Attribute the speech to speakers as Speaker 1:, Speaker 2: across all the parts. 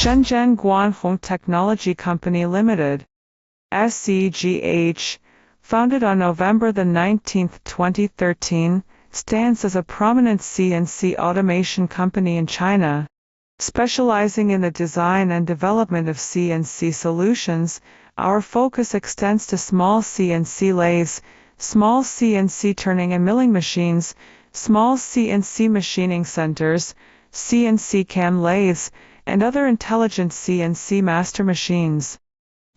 Speaker 1: Shenzhen Guanhong Technology Company Limited, SZGH, founded on November 19, 2013, stands as a prominent CNC automation company in China, specializing in the design and development of CNC solutions. Our focus extends to small CNC lathes, small CNC turning and milling machines, small CNC machining centers, CNC cam lathes, and other intelligent CNC master machines.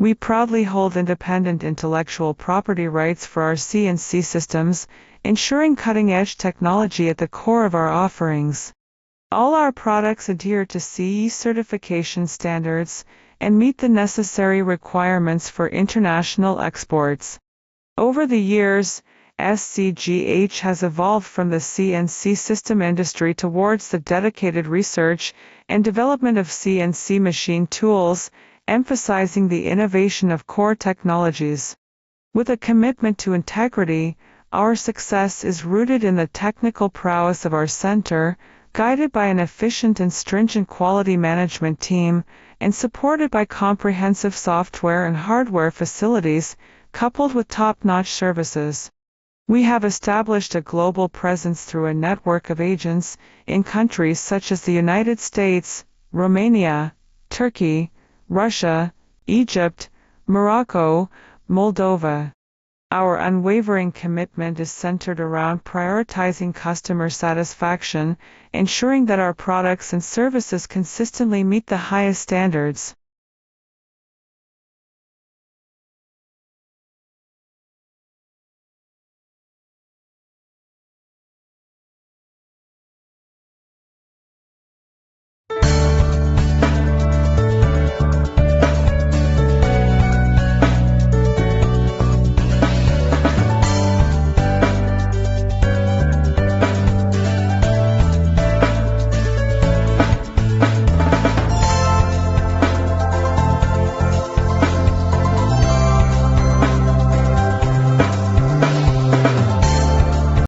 Speaker 1: We proudly hold independent intellectual property rights for our CNC systems, ensuring cutting-edge technology at the core of our offerings. All our products adhere to CE certification standards and meet the necessary requirements for international exports. Over the years, SZGH has evolved from the CNC system industry towards the dedicated research and development of CNC machine tools, emphasizing the innovation of core technologies. With a commitment to integrity, our success is rooted in the technical prowess of our center, guided by an efficient and stringent quality management team, and supported by comprehensive software and hardware facilities, coupled with top-notch services. We have established a global presence through a network of agents in countries such as the United States, Romania, Turkey, Russia, Egypt, Morocco, Moldova. Our unwavering commitment is centered around prioritizing customer satisfaction, ensuring that our products and services consistently meet the highest standards.